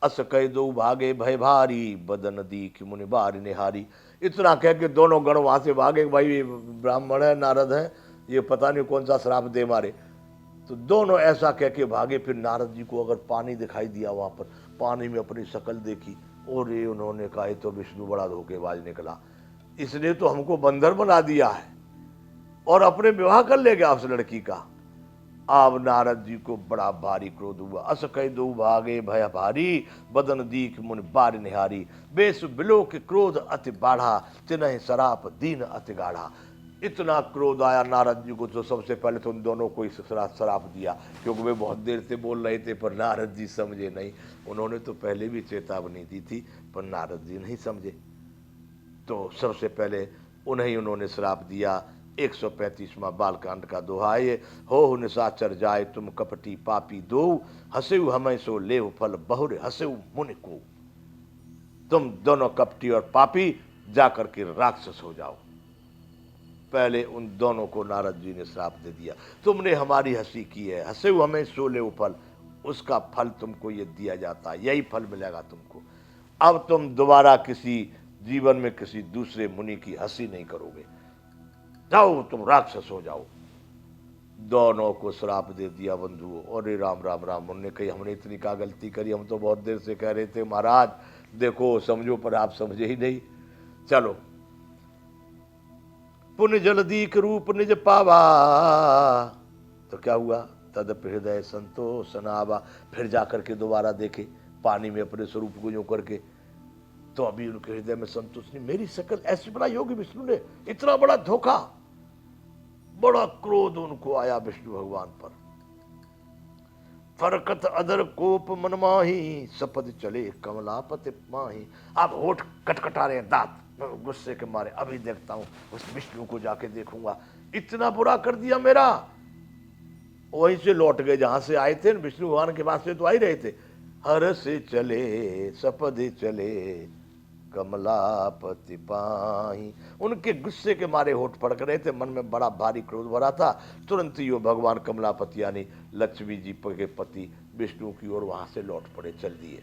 अस कह दो भागे भय भारी, बदन दीख मुनि बारी निहारी। इतना कह के दोनों गण वहां से भागे, भाई ये ब्राह्मण है, नारद है, ये पता नहीं कौन सा श्राप दे मारे। तो दोनों ऐसा कह के भागे। फिर नारद जी को अगर पानी दिखाई दिया वहां पर, पानी में अपनी शक्ल देखी, और ये उन्होंने कहा तो विष्णु बड़ा धोखेबाज निकला, इसने तो हमको बंदर बना दिया है और अपने विवाह कर ले गया उस लड़की का। अब नारद जी को बड़ा भारी क्रोध हुआ। अस कह दो भागे भय भारी, बदन दीख मुनि बार निहारी। बेस बिलो के क्रोध अति बाढ़ा, तिन्ह सराप दीन अति गाढ़ा। इतना क्रोध आया नारद जी को, तो सबसे पहले तो उन दोनों को सराप दिया, क्योंकि वे बहुत देर से बोल रहे थे पर नारद जी समझे नहीं। उन्होंने तो पहले भी चेतावनी दी थी पर नारद जी नहीं समझे, तो सबसे पहले उन्होंने श्राप दिया। 135वां बालकांड का दोहा है, हो निशाचर जाए तुम कपटी पापी दो, हंसेऊ हमें सो लेव फल बहुरे हंसेऊ मुनि को। तुम दोनों कपटी और पापी जाकर के राक्षस हो जाओ। पहले उन दोनों को नारद जी ने श्राप दे दिया, तुमने हमारी हंसी की है, हंसेऊ हमें सो लेव फल, उसका फल तुमको ये दिया जाता है, यही फल मिलेगा तुमको। अब तुम दोबारा किसी जीवन में किसी दूसरे मुनि की हंसी नहीं करोगे, जाओ तुम राक्षस हो जाओ। दोनों को श्राप दे दिया बंधुओं। और राम राम राम। उन्होंने कही हमने इतनी क्या गलती करी, हम तो बहुत देर से कह रहे थे महाराज देखो समझो, पर आप समझे ही नहीं। चलो, पुण्य जलदीक रूप निज पावा, तो क्या हुआ, तद हृदय संतोष नावा। फिर जाकर के दोबारा देखे पानी में अपने स्वरूप को यूं करके, तो अभी उनके हृदय में संतोष नहीं, मेरी शकल ऐसी बनाई होगी विष्णु ने, इतना बड़ा धोखा। बड़ा क्रोध उनको आया विष्णु भगवान पर। फरकत अदर कोप मन माही, सपद चले कमलापति माही। अब होठ कटकटा रहे हैं, दांत गुस्से के मारे, अभी देखता हूं उस विष्णु को, जाके देखूंगा, इतना बुरा कर दिया मेरा। वहीं से लौट गए जहां से आए थे, विष्णु भगवान के पास से तो आ ही रहे थे। हर से चले सपद चले कमलापति पाही। उनके गुस्से के मारे होठ फड़क रहे थे, मन में बड़ा भारी क्रोध भरा था। तुरंत ही वो भगवान कमलापति यानी लक्ष्मी जी के पति विष्णु की ओर वहां से लौट पड़े, चल दिए।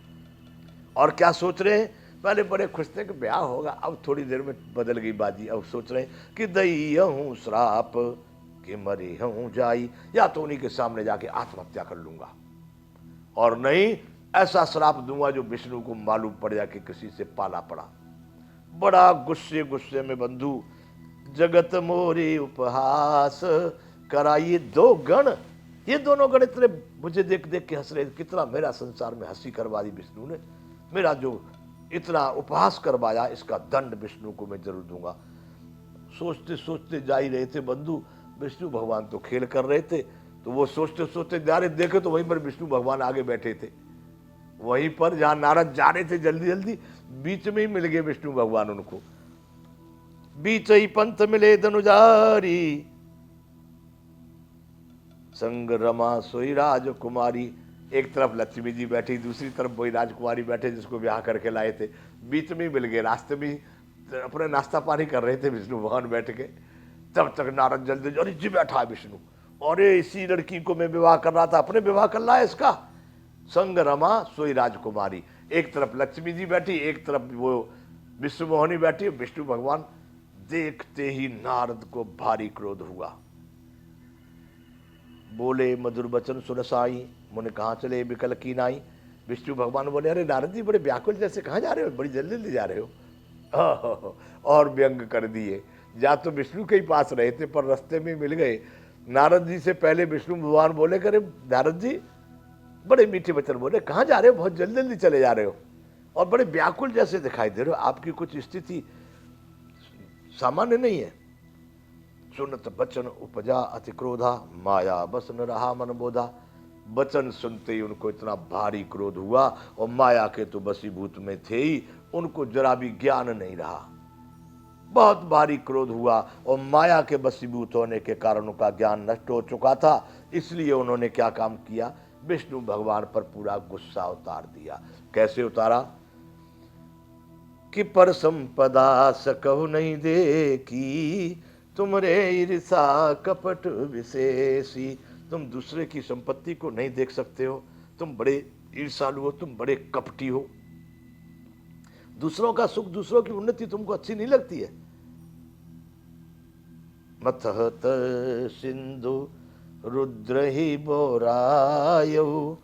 और क्या सोच रहे हैं, पहले बड़े खुश थे कि ब्याह होगा, अब थोड़ी देर में बदल गई बाजी। अब सोच रहे हैं कि दई हूं श्राप कि मरी हूं जाई, या तो उन्हीं के सामने जाके आत्महत्या कर लूंगा, और नहीं ऐसा श्राप दूंगा जो विष्णु को मालूम पड़ जाए कि किसी से पाला पड़ा। बड़ा गुस्से गुस्से में बंधु, जगत मोरी उपहास कराइए दो गण। ये दोनों गण इतने मुझे देख देख के हंस रहे, कितना मेरा संसार में हंसी करवा दी विष्णु ने, मेरा जो इतना उपहास करवाया, इसका दंड विष्णु को मैं जरूर दूंगा। सोचते सोचते जा ही रहे थे बंधु, विष्णु भगवान तो खेल कर रहे थे, तो वो सोचते सोचते जा रहे, देखे तो वहीं पर विष्णु भगवान आगे बैठे थे, वहीं पर जहां नारद जा रहे थे जल्दी जल्दी, बीच में ही मिल गए विष्णु भगवान उनको। बीच ही पंथ मिले धनुजारी, संग रमा सोई राजकुमारी। एक तरफ लक्ष्मी जी बैठी, दूसरी तरफ वही राजकुमारी बैठे जिसको ब्याह करके लाए थे, बीच में मिल गए। रास्ते में अपने नाश्ता पानी कर रहे थे विष्णु भगवान बैठ के, तब तक नारद जल्दी, अरे जी बैठा है विष्णु, अरे इसी लड़की को मैं विवाह कर रहा था, अपने विवाह कर रहा है इसका। संग रमा सोई राजकुमारी, एक तरफ लक्ष्मी जी बैठी, एक तरफ वो विष्णु मोहनी बैठी। विष्णु भगवान देखते ही नारद को भारी क्रोध हुआ, बोले मधुर बचन सुरसाई, मुने कहाँ चले विकल की नाई। विष्णु भगवान बोले, अरे नारद जी बड़े व्याकुल जैसे कहाँ जा रहे हो, बड़ी जल्दी जल्दी जा रहे हो। और व्यंग कर दिए। जा तो विष्णु के ही पास रहे थे पर रास्ते में मिल गए। नारद जी से पहले विष्णु भगवान बोले, करे नारद जी बड़े मीठे वचन बोले, कहाँ जा रहे हो, बहुत जल्दी जल्दी चले जा रहे हो और बड़े व्याकुल जैसे दिखाई दे रहे हो, आपकी कुछ स्थिति सामान्य नहीं है। सुनत बचन उपजा अति क्रोधा, माया बस न रहा मन बोधा। वचन सुनते ही उनको इतना भारी क्रोध हुआ, और माया के तो बसीभूत में थे ही, उनको जरा भी ज्ञान नहीं रहा। बहुत भारी क्रोध हुआ, और माया के बसीभूत होने के कारण उनका ज्ञान नष्ट हो चुका था। इसलिए उन्होंने क्या काम किया, विष्णु भगवान पर पूरा गुस्सा उतार दिया। कैसे उतारा कि पर संपदा सकहु नहीं देखी, तुमरे ईर्षा कपट विशेषी। तुम दूसरे की संपत्ति को नहीं देख सकते हो, तुम बड़े ईर्ष्यालु हो, तुम बड़े कपटी हो, दूसरों का सुख, दूसरों की उन्नति तुमको अच्छी नहीं लगती है। मथहत सिंधु रुद्र ही बोरायु,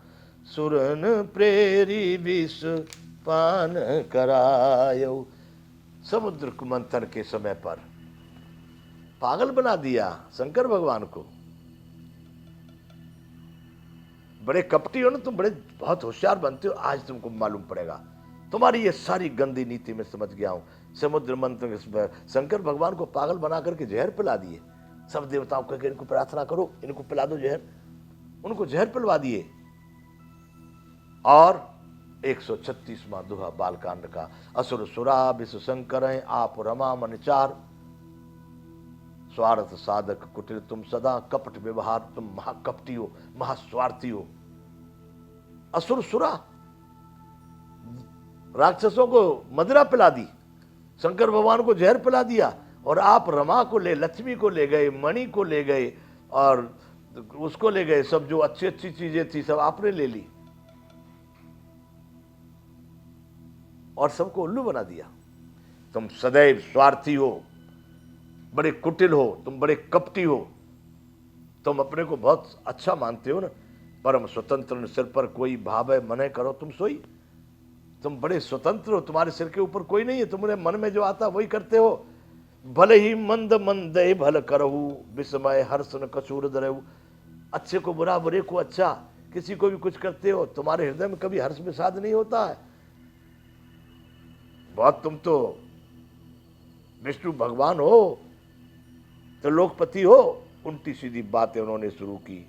सुरन प्रेरी विष पान करायु। समुद्र मंथन के समय पर पागल बना दिया शंकर भगवान को। बड़े कपटी हो ना तुम, बड़े बहुत होशियार बनते हो, आज तुमको मालूम पड़ेगा। तुम्हारी ये सारी गंदी नीति में समझ गया हूं। समुद्र मंथन शंकर भगवान को पागल बना करके जहर पिला दिए। सब देवताओं को इनको प्रार्थना करो, इनको पिला दो जहर, उनको जहर पिलवा दिए। और 136वां दोहा बालकांड का, असुर सुरा विष शंकर आप रमा मन चार, स्वार्थ साधक कुटिल तुम सदा, कपट व्यवहार तुम महाकपटी हो, महास्वार्थी हो। असुर सुरा, राक्षसों को मदिरा पिला दी, शंकर भगवान को जहर पिला दिया, और आप रमा को लक्ष्मी को ले गए, मणि को ले गए, और उसको ले गए, सब जो अच्छी अच्छी चीजें थी सब आपने ले ली और सबको उल्लू बना दिया। तुम सदैव स्वार्थी हो, बड़े कुटिल हो, तुम बड़े कपटी हो, तुम अपने को बहुत अच्छा मानते हो ना। परम स्वतंत्र सिर पर कोई भावे मने करो तुम सोई। तुम बड़े स्वतंत्र हो, तुम्हारे सिर के ऊपर कोई नहीं है, तुम्हारे मन में जो आता वही करते हो। भले ही मंद मंदे भल करहु, विस्मय हर्ष न कसूर दरहु। अच्छे को बुरा, बुरे को अच्छा, किसी को भी कुछ करते हो, तुम्हारे हृदय में कभी हर्ष विषाद नहीं होता है। बहुत तुम तो विष्णु भगवान हो, त्रिलोकपति हो। उल्टी सीधी बातें उन्होंने शुरू की।